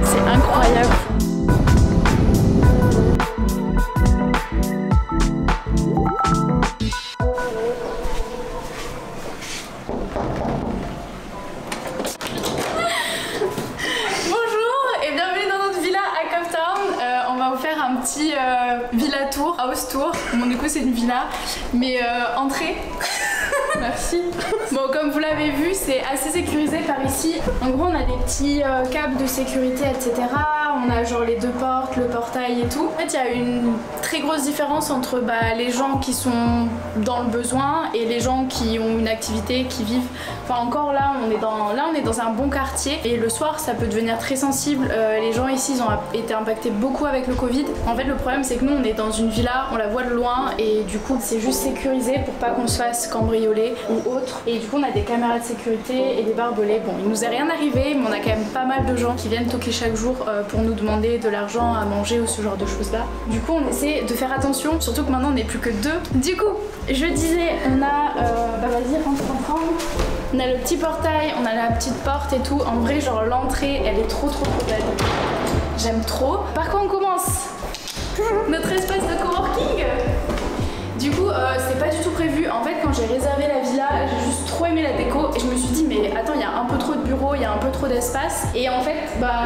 C'est incroyable. Un petit villa tour, house tour. Bon, du coup, c'est une villa, mais entrée. Merci. Bon, comme vous l'avez vu, c'est assez sécurisé par ici. En gros, on a des petits câbles de sécurité, etc. On a genre les deux portes, le portail et tout. En fait, il y a une très grosse différence entre les gens qui sont dans le besoin et les gens qui ont une activité, qui vivent. Enfin, encore là, on est dans un bon quartier. Et le soir, ça peut devenir très sensible. Les gens ici, ils ont été impactés beaucoup avec le Covid. En fait, le problème, c'est que nous, on est dans une villa, on la voit de loin et du coup, c'est juste sécurisé pour pas qu'on se fasse cambrioler ou autre. Et du coup, on a des caméras de sécurité et des barbelés. Bon, il nous est rien arrivé, mais on a quand même pas mal de gens qui viennent toquer chaque jour pour nous demander de l'argent à manger ou ce genre de choses là. Du coup, on essaie de faire attention, surtout que maintenant, on n'est plus que deux. Du coup, je disais, on a... vas-y, rentre. On a le petit portail, on a la petite porte et tout. En vrai, genre, l'entrée, elle est trop belle. J'aime trop. Par quoi on commence? Notre espace de coworking. Du coup, c'est pas du tout prévu. En fait, quand j'ai réservé la villa, j'ai juste trop aimé la déco et je me suis dit, mais attends, il y a un peu trop de bureaux, il y a un peu trop d'espace. Et en fait,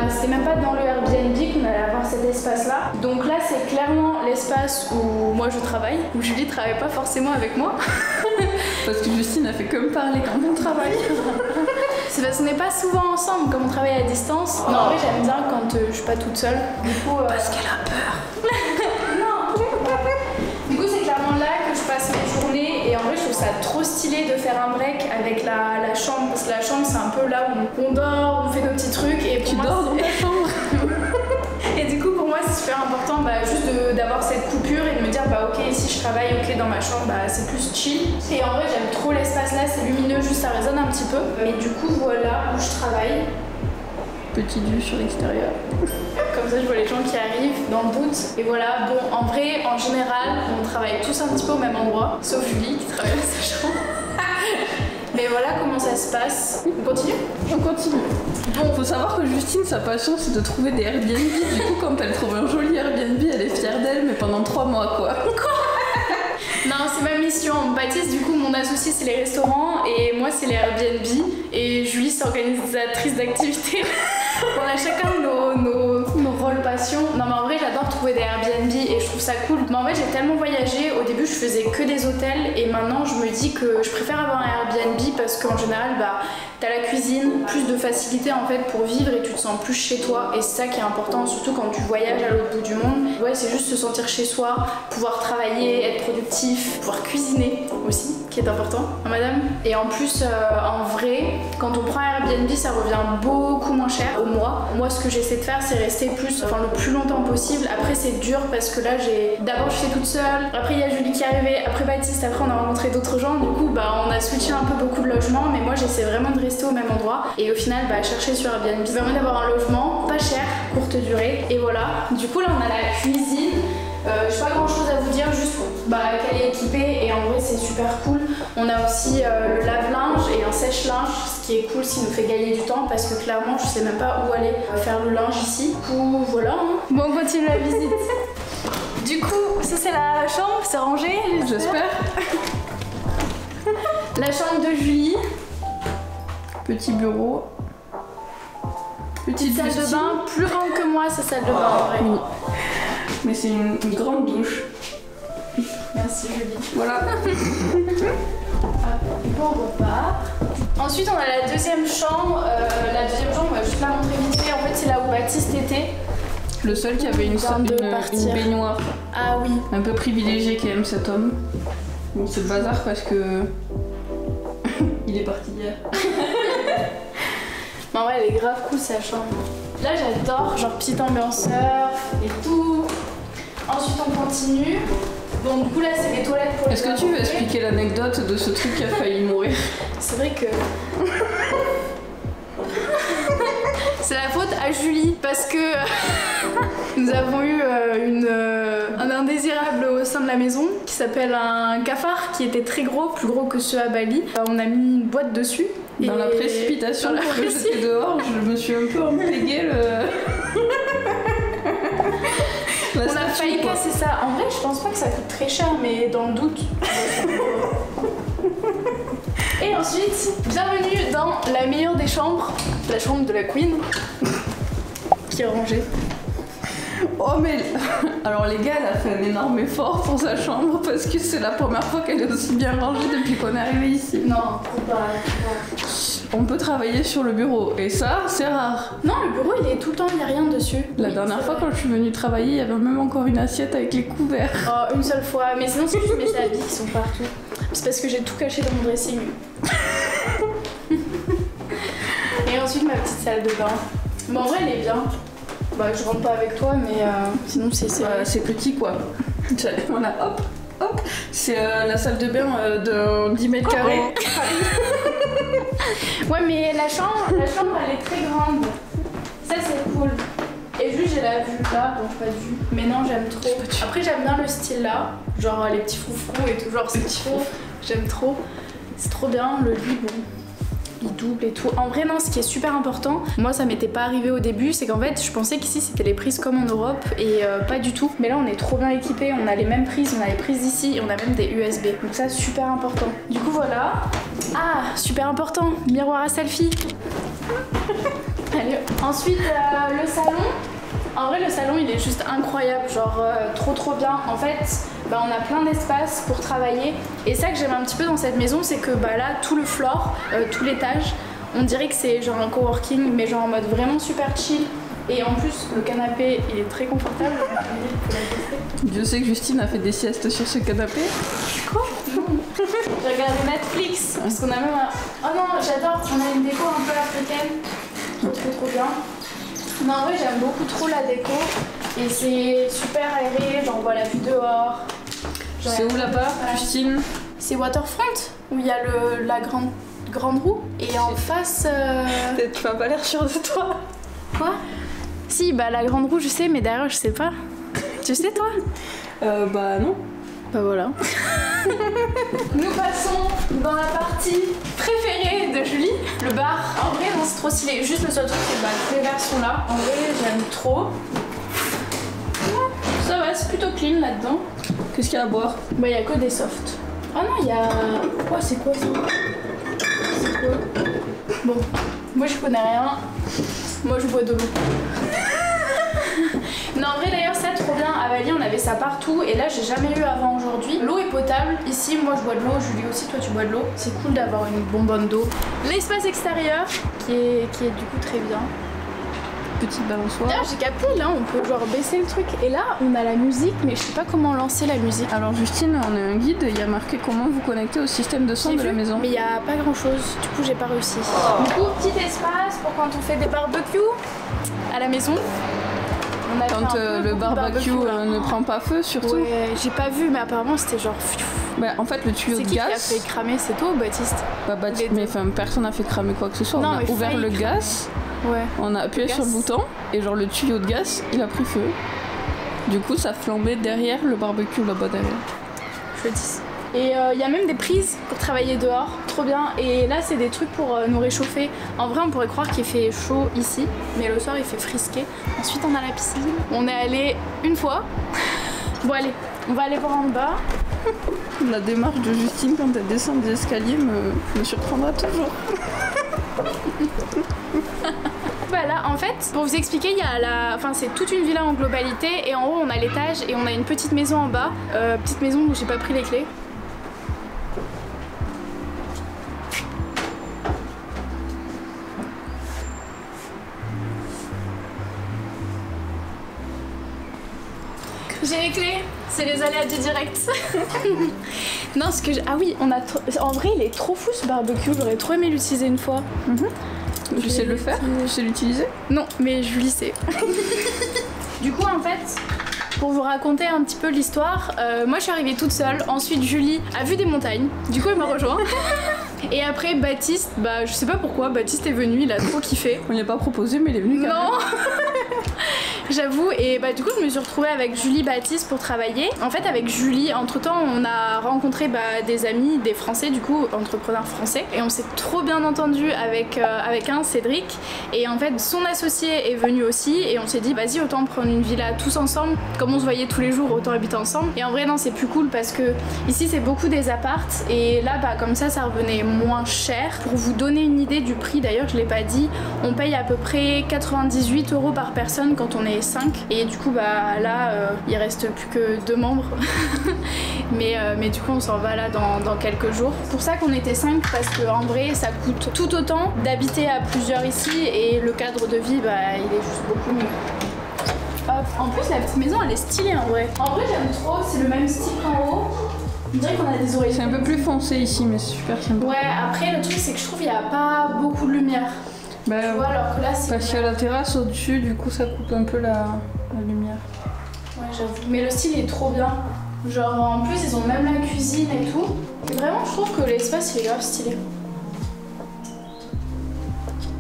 c'est même pas dans le Airbnb qu'on allait avoir cet espace-là. Donc là, c'est clairement l'espace où moi je travaille, où Julie travaille pas forcément avec moi. Parce que Justine a fait comme parler quand on travaille. C'est parce qu'on n'est pas souvent ensemble, comme on travaille à distance. Non, en vrai, j'aime bien quand je suis pas toute seule. Du coup, parce qu'elle a peur. Du coup, c'est clairement là que je passe mes journées et en vrai, je trouve ça trop stylé de faire un break avec la chambre parce que la chambre, c'est un peu là où on dort, on fait nos petits trucs et tu dors dans ta chambre. Et du coup, pour moi, c'est super important juste d'avoir cette coupure et de me dire, ok, si je travaille, ok, dans ma chambre, c'est plus chill. Et en vrai, j'aime trop l'espace là, c'est lumineux, juste ça résonne un petit peu. Mais du coup, voilà où je travaille. Petite vue sur l'extérieur. Comme ça, je vois les gens qui arrivent dans le boot. Et voilà, bon, en vrai, en général, on travaille tous un petit peu au même endroit, sauf Julie qui travaille dans sa chambre. Mais voilà comment ça se passe. On continue? On continue. Bon, faut savoir que Justine, sa passion, c'est de trouver des Airbnb. Du coup, quand elle trouve un joli Airbnb, elle est fière d'elle, mais pendant 3 mois, quoi. Non, c'est ma mission. Baptiste, du coup, mon associé, c'est les restaurants et moi, c'est les Airbnb. Et Julie, c'est organisatrice d'activités. On a chacun nos rôles passions. Non, mais en vrai, j'adore trouver des Airbnb et je trouve ça cool. Mais en vrai, j'ai tellement voyagé. Au début, je faisais que des hôtels et maintenant, je me dis que je préfère avoir un Airbnb parce qu'en général, t'as la cuisine, plus de facilité en fait pour vivre et tu te sens plus chez toi. Et c'est ça qui est important, surtout quand tu voyages à l'autre bout du monde. Ouais, c'est juste se sentir chez soi, pouvoir travailler, être productif, pouvoir cuisiner aussi, qui est important, hein, madame. Et en plus, en vrai, quand on prend un Airbnb, ça revient beaucoup moins cher au mois. Moi, ce que j'essaie de faire, c'est rester le plus longtemps possible. Après, c'est dur parce que là, d'abord, je suis toute seule. Après, il y a Julie qui est arrivée. Après, Baptiste. Après, on a rencontré d'autres gens. Du coup, on a switché un peu beaucoup de logements. Mais moi, j'essaie vraiment de rester au même endroit. Et au final, chercher sur Airbnb, ça permet d'avoir un logement pas cher, courte durée. Et voilà. Du coup, là, on a la cuisine. J'ai pas grand chose à vous dire, juste qu'elle est équipée et en vrai c'est super cool. On a aussi le lave-linge et un sèche-linge, ce qui est cool, ce qui nous fait gagner du temps parce que clairement je sais même pas où aller faire le linge ici. Du coup voilà. Hein. Bon, on continue la visite. Du coup, ça c'est la chambre, c'est rangé, j'espère. La chambre de Julie. Petit bureau. Petite salle de bain, plus grande que moi sa salle de bain en vrai. Oui. Mais c'est une grande douche. Merci Julie. Voilà. Bon, on repart. Ensuite, on a la deuxième chambre. La deuxième chambre, on va juste la montrer vite fait. En fait, c'est là où Baptiste était. Le seul qui avait une baignoire. Ah oui. Un peu privilégié quand même cet homme. Bon, c'est le bazar parce que... il est parti hier. Mais en vrai, elle est grave cool sa chambre. Là, j'adore, genre petite ambiance surf et tout. Ensuite, on continue. Bon, du coup, là, c'est les toilettes pour les... Est-ce que tu veux expliquer l'anecdote de ce truc qui a failli mourir? C'est vrai que... c'est la faute à Julie parce que nous avons eu un indésirable au sein de la maison qui s'appelle un cafard qui était très gros, plus gros que ceux à Bali. On a mis une boîte dessus. Dans la précipitation pour le jeter dehors, je me suis un peu empégué On a failli casser ça. En vrai, je pense pas que ça coûte très cher, mais dans le doute. Et ensuite, bienvenue dans la meilleure des chambres, la chambre de la Queen, qui est rangée. Oh mais alors les gars, elle a fait un énorme effort pour sa chambre parce que c'est la première fois qu'elle est aussi bien rangée depuis qu'on est arrivé ici. Non, c'est pas. On peut travailler sur le bureau et ça, c'est rare. Non, le bureau il est tout le temps, il n'y a rien dessus. La dernière fois quand je suis venue travailler, il y avait même encore une assiette avec les couverts. Oh, une seule fois, mais sinon c'est juste mes habits qui sont partout. C'est parce que j'ai tout caché dans mon dressing. Et ensuite ma petite salle de bain. Bon, en vrai elle est bien. Bah je rentre pas avec toi, mais sinon c'est petit quoi. Voilà, hop, hop. C'est la salle de bain de 10 mètres carrés. Ouais, mais la chambre elle est très grande. Ça c'est cool. Et juste j'ai la vue là, donc pas de vue. Mais non, j'aime trop. Après j'aime bien le style là, genre les petits froufrous et tout, genre c'est trop. J'aime trop. C'est trop bien, le lit bon. Il double et tout. En vrai non, ce qui est super important, moi ça m'était pas arrivé au début, c'est qu'en fait je pensais qu'ici c'était les prises comme en Europe et pas du tout. Mais là on est trop bien équipés, on a les mêmes prises, on a les prises d'ici et on a même des USB. Donc ça super important. Du coup voilà. Ah, super important, miroir à selfie. Allez. Ensuite le salon. En vrai le salon il est juste incroyable, genre trop bien. En fait on a plein d'espace pour travailler et ça que j'aime un petit peu dans cette maison, c'est que là tout le floor, tout l'étage, on dirait que c'est genre un coworking mais genre en mode vraiment super chill. Et en plus le canapé il est très confortable. Dieu sait que Justine a fait des siestes sur ce canapé. Quoi? J'ai regardé Netflix parce qu'on a même un... Oh non j'adore, on a une déco un peu africaine. Trop bien. Non en vrai j'aime beaucoup trop la déco et c'est super aéré, genre on voit la vue dehors. C'est où là-bas, Justine? C'est Waterfront, où il y a la grande roue. Et en face... Tu m'as pas l'air sûre de toi. Quoi? Si, la grande roue je sais, mais derrière je sais pas. Tu sais toi? Bah non. Bah voilà. Nous passons dans la partie préférée de Julie, le bar. En vrai non c'est trop stylé, juste le seul truc c'est que tous les verres sont là. En vrai j'aime trop. Ça va, c'est plutôt clean là-dedans. Qu'est-ce qu'il y a à boire? Il y a que des softs. Ah non, il y a... Oh, c'est quoi ça? C'est quoi? Bon, moi je connais rien. Moi je bois de l'eau. Non, en vrai d'ailleurs ça trop bien. À Bali on avait ça partout et là j'ai jamais eu avant aujourd'hui. L'eau est potable. Ici moi je bois de l'eau, Julie aussi, toi tu bois de l'eau. C'est cool d'avoir une bonbonne d'eau. L'espace extérieur qui est du coup très bien. Petite balançoire. D'ailleurs j'ai capté là, on peut genre baisser le truc et là on a la musique mais je sais pas comment lancer la musique. Alors Justine, on a un guide, il y a marqué comment vous connecter au système de son de la maison. Mais il y a pas grand chose, du coup j'ai pas réussi. Du coup petit espace pour quand on fait des barbecues à la maison. Quand le barbecue ne prend pas feu surtout. Ouais, j'ai pas vu mais apparemment c'était genre... En fait le tuyau de gaz... C'est qui a fait cramer, c'est toi ou Baptiste? Baptiste, mais personne n'a fait cramer quoi que ce soit. Non, on a ouvert le gaz. Ouais. On a appuyé sur le bouton et genre le tuyau de gaz il a pris feu. Du coup ça flambait derrière le barbecue là-bas derrière. Je le dis. Et il y a même des prises pour travailler dehors, trop bien. Et là c'est des trucs pour nous réchauffer. En vrai on pourrait croire qu'il fait chaud ici, mais le soir il fait frisquer. Ensuite on a la piscine. On est allé une fois. Bon allez, on va aller voir en bas. La démarche de Justine quand elle descend des escaliers me surprendra toujours. Là, en fait, pour vous expliquer, il y a c'est toute une villa en globalité et en haut on a l'étage et on a une petite maison en bas. Petite maison où j'ai pas pris les clés. J'ai les clés, c'est les aléas du direct. Non, ce que ah oui, en vrai il est trop fou ce barbecue, j'aurais trop aimé l'utiliser une fois. Tu sais le faire? Tu sais l'utiliser? Non, mais Julie sait. Du coup, en fait, pour vous raconter un petit peu l'histoire, moi je suis arrivée toute seule. Ensuite, Julie a vu des montagnes. Du coup, elle m'a rejoint. Et après, Baptiste, je sais pas pourquoi, Baptiste est venu, il a trop kiffé. On lui a pas proposé, mais il est venu quand même. Non. J'avoue, et bah du coup je me suis retrouvée avec Julie Baptiste pour travailler. En fait avec Julie, entre temps on a rencontré des amis, des Français du coup, entrepreneurs français. Et on s'est trop bien entendu avec un Cédric. Et en fait son associé est venu aussi et on s'est dit vas-y autant prendre une villa tous ensemble. Comme on se voyait tous les jours, autant habiter ensemble. Et en vrai non, c'est plus cool parce que ici c'est beaucoup des appartes. Et là bah comme ça revenait moins cher. Pour vous donner une idée du prix, d'ailleurs je l'ai pas dit, on paye à peu près 98 € par personne quand on est 5. Et du coup bah là il reste plus que 2 membres. mais du coup on s'en va là dans quelques jours. C'est pour ça qu'on était 5 parce qu'en vrai ça coûte tout autant d'habiter à plusieurs ici et le cadre de vie bah il est juste beaucoup mieux. Hop. En plus la petite maison elle est stylée en vrai. En vrai j'aime trop, c'est le même style qu'en haut. On dirait qu'on a des oreilles. C'est un peu plus foncé ici mais c'est super sympa. Ouais après le truc c'est que je trouve qu'il n'y a pas beaucoup de lumière. Bah, tu vois alors que là c'est... Parce qu'il y a la terrasse au-dessus du coup ça coupe un peu la lumière. Ouais j'avoue. Mais le style est trop bien. Genre en plus ils ont même la cuisine et tout. Et vraiment je trouve que l'espace il est grave stylé.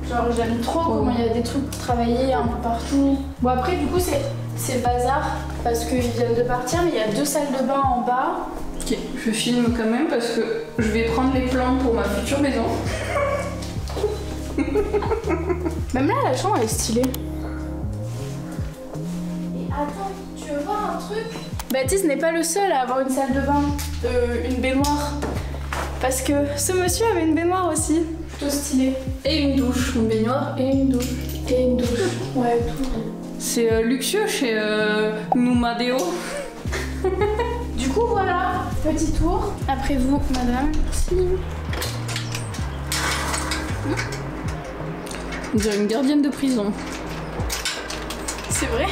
Genre j'aime trop comment il y a des trucs pour travailler un peu partout. Bon après du coup c'est le bazar parce qu'ils viennent de partir mais il y a 2 salles de bain en bas. Ok, je filme quand même parce que je vais prendre les plans pour ma future maison. Même là la chambre elle est stylée. Et attends, tu veux voir un truc? Baptiste n'est pas le seul à avoir une salle de bain, une baignoire. Parce que ce monsieur avait une baignoire aussi. Plutôt stylé. Et une douche, une baignoire et une douche. Et une douche. Ouais, tout. C'est luxueux chez Numadeo. Du coup, voilà, petit tour. Après vous, madame. Merci. On dirait une gardienne de prison. C'est vrai?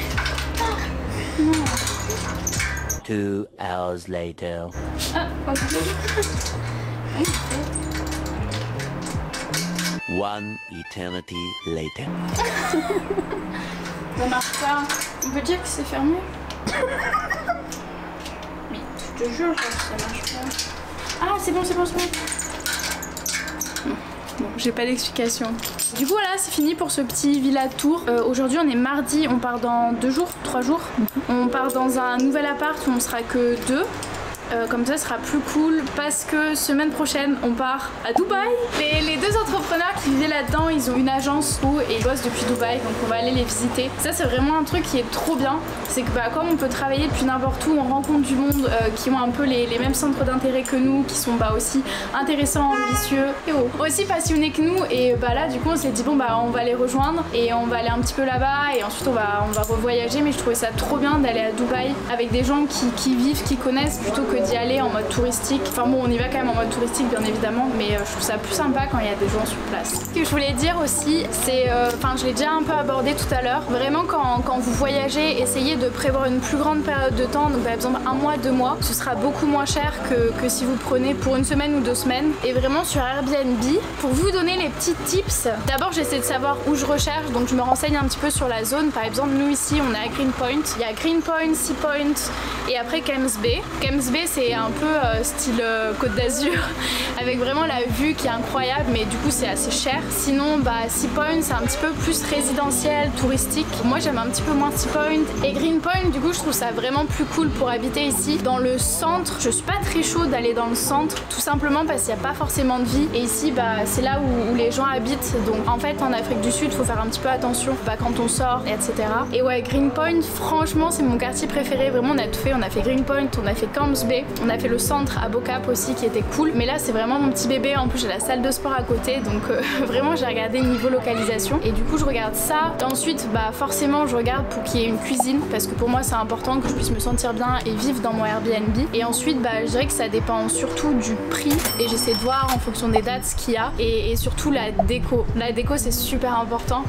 Non. 2 hours later. Ah, ok. 1 eternity later. Ça marche pas. On peut dire que c'est fermé? Mais je te jure, ça marche pas. Ah, c'est bon, c'est bon, c'est bon. Bon, j'ai pas d'explication. Du coup, voilà, c'est fini pour ce petit villa tour. Aujourd'hui, on est mardi, on part dans 2 jours, 3 jours. On part dans un nouvel appart où on sera que 2. Comme ça, ce sera plus cool parce que semaine prochaine, on part à Dubaï. Les 2 entrepreneurs qui vivaient là-dedans, ils ont une agence et ils bossent depuis Dubaï, donc on va aller les visiter. Ça, c'est vraiment un truc qui est trop bien. C'est que comme on peut travailler depuis n'importe où, on rencontre du monde qui ont un peu les mêmes centres d'intérêt que nous, qui sont aussi intéressants, ambitieux et aussi passionnés que nous. Et là, du coup, on s'est dit bon on va les rejoindre et on va aller un petit peu là-bas et ensuite on va revoyager. Mais je trouvais ça trop bien d'aller à Dubaï avec des gens qui vivent, qui connaissent plutôt que d'y aller en mode touristique. Enfin bon, on y va quand même en mode touristique bien évidemment, mais je trouve ça plus sympa quand il y a des gens sur place. Ce que je voulais dire aussi, c'est, je l'ai déjà un peu abordé tout à l'heure, vraiment quand vous voyagez, essayez de prévoir une plus grande période de temps, donc par exemple 1 mois, 2 mois, ce sera beaucoup moins cher que si vous prenez pour 1 semaine ou 2 semaines. Et vraiment sur Airbnb, pour vous donner les petits tips, d'abord j'essaie de savoir où je recherche, donc je me renseigne un petit peu sur la zone. Par exemple, nous ici on est à Green Point, il y a Green Point, Sea Point et après Camps Bay. Camps Bay c'est un peu style Côte d'Azur avec vraiment la vue qui est incroyable, mais du coup c'est assez cher. Sinon Sea Point c'est un petit peu plus résidentiel, touristique. Moi j'aime un petit peu moins Sea Point. Et Green Point, du coup je trouve ça vraiment plus cool pour habiter ici. Dans le centre, je suis pas très chaude d'aller dans le centre, tout simplement parce qu'il n'y a pas forcément de vie. Et ici c'est là où les gens habitent. Donc en fait en Afrique du Sud il faut faire un petit peu attention quand on sort, etc. Et ouais, Green Point franchement c'est mon quartier préféré. Vraiment on a tout fait, on a fait Green Point, on a fait Camps Bay, on a fait le centre à Bocap aussi qui était cool. Mais là c'est vraiment mon petit bébé, en plus j'ai la salle de sport à côté, donc vraiment j'ai regardé niveau localisation. Et du coup je regarde ça. Ensuite forcément je regarde pour qu'il y ait une cuisine, parce que pour moi c'est important que je puisse me sentir bien et vivre dans mon Airbnb. Et ensuite je dirais que ça dépend surtout du prix, et j'essaie de voir en fonction des dates ce qu'il y a, et surtout la déco. La déco c'est super important.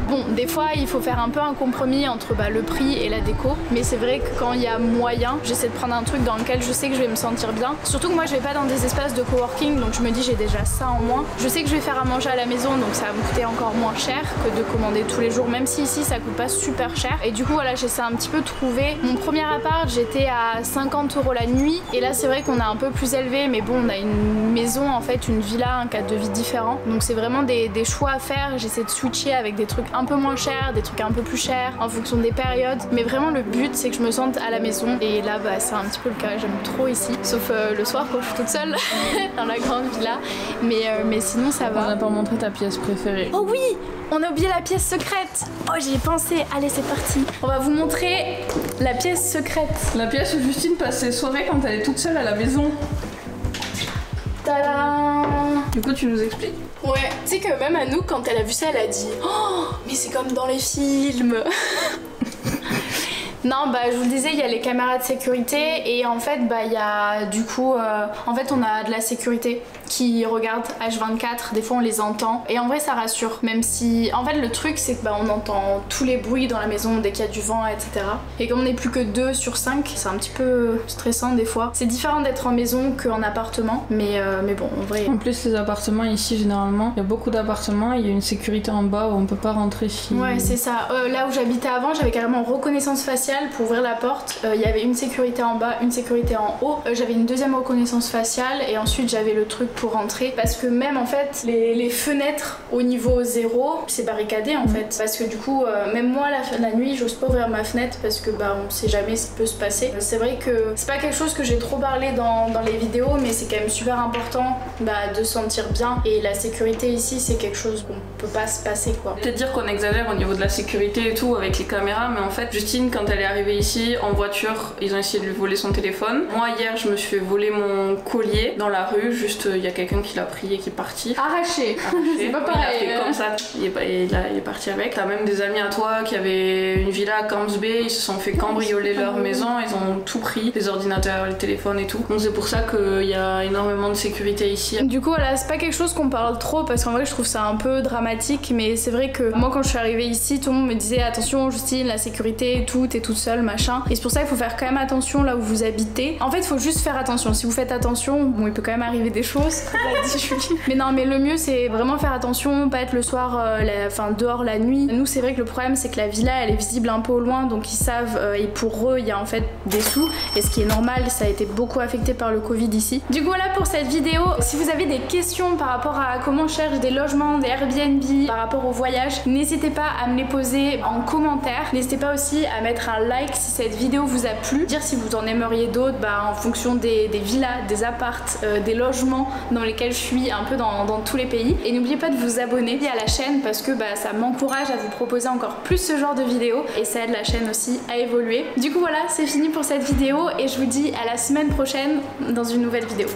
Bon, des fois il faut faire un peu un compromis entre le prix et la déco, mais c'est vrai que quand il y a moyen, j'essaie de prendre un truc dans lequel je sais que je vais me sentir bien. Surtout que moi je vais pas dans des espaces de coworking, donc je me dis j'ai déjà ça en moins. Je sais que je vais faire à manger à la maison, donc ça va me coûter encore moins cher que de commander tous les jours, même si ici ça coûte pas super cher. Et du coup voilà, j'essaie un petit peu de trouver. Mon premier appart j'étais à 50 € la nuit, et là c'est vrai qu'on a un peu plus élevé, mais bon on a une maison en fait, une villa, un cadre de vie différent, donc c'est vraiment des choix à faire. J'essaie de switcher avec des trucs un peu moins chers, des trucs un peu plus chers en fonction des périodes. Mais vraiment le but c'est que je me sente à la maison et là bah c'est un petit peu le cas, j'aime trop ici. Sauf le soir quand je suis toute seule dans la grande villa. Mais sinon ça va. On n'a pas montré ta pièce préférée. Oh oui, on a oublié la pièce secrète. Oh j'y ai pensé, allez c'est parti. On va vous montrer la pièce secrète. La pièce où Justine passe ses soirées quand elle est toute seule à la maison. Tadam! Du coup tu nous expliques? Ouais, tu sais que même Anouk quand elle a vu ça elle a dit oh mais c'est comme dans les films. Non bah je vous le disais il y a les caméras de sécurité et en fait bah il y a du coup en fait on a de la sécurité qui regarde H24, des fois on les entend et en vrai ça rassure même si en fait le truc c'est que bah on entend tous les bruits dans la maison dès qu'il y a du vent etc. Et comme on n'est plus que 2 sur 5 c'est un petit peu stressant des fois. C'est différent d'être en maison qu'en appartement mais bon en vrai. En plus les appartements ici généralement il y a beaucoup d'appartements, il y a une sécurité en bas où on peut pas rentrer si... Ouais c'est ça, là où j'habitais avant j'avais carrément reconnaissance faciale pour ouvrir la porte, il y avait une sécurité en bas, une sécurité en haut, j'avais une deuxième reconnaissance faciale et ensuite j'avais le truc pour rentrer parce que même en fait les fenêtres au niveau 0 c'est barricadé en fait parce que du coup même moi la nuit j'ose pas ouvrir ma fenêtre parce que bah on sait jamais ce qui peut se passer. C'est vrai que c'est pas quelque chose que j'ai trop parlé dans les vidéos mais c'est quand même super important bah, de se sentir bien et la sécurité ici c'est quelque chose qu'on peut pas se passer quoi. Peut-être dire qu'on exagère au niveau de la sécurité et tout avec les caméras mais en fait Justine quand elle est arrivée ici en voiture ils ont essayé de lui voler son téléphone. Moi hier je me suis fait voler mon collier dans la rue, juste il y a quelqu'un qui l'a pris et qui est parti. Arraché. C'est pas pareil. Il a fait comme ça, il est parti avec. T'as même des amis à toi qui avaient une villa à Camps Bay, ils se sont fait cambrioler leur maison, ils ont tout pris, les ordinateurs, les téléphones et tout. Donc c'est pour ça qu'il y a énormément de sécurité ici. Du coup voilà c'est pas quelque chose qu'on parle trop parce qu'en vrai je trouve ça un peu dramatique mais c'est vrai que moi quand je suis arrivée ici tout le monde me disait attention Justine la sécurité tout t'es toute seule machin et c'est pour ça qu'il faut faire quand même attention là où vous habitez. En fait il faut juste faire attention, si vous faites attention bon il peut quand même arriver des choses mais non mais le mieux c'est vraiment faire attention, pas être le soir dehors la nuit. Nous c'est vrai que le problème c'est que la villa elle est visible un peu au loin donc ils savent et pour eux il y a en fait des sous et ce qui est normal, ça a été beaucoup affecté par le Covid ici. Du coup voilà pour cette vidéo, si vous avez des questions par rapport à comment on cherche des logements, des Airbnb, par rapport au voyage, n'hésitez pas à me les poser en commentaire. N'hésitez pas aussi à mettre un like si cette vidéo vous a plu, dire si vous en aimeriez d'autres en fonction des villas, des apparts, des logements dans lesquels je suis un peu dans tous les pays. Et n'oubliez pas de vous abonner à la chaîne parce que ça m'encourage à vous proposer encore plus ce genre de vidéos et ça aide la chaîne aussi à évoluer. Du coup voilà, c'est fini pour cette vidéo et je vous dis à la semaine prochaine dans une nouvelle vidéo.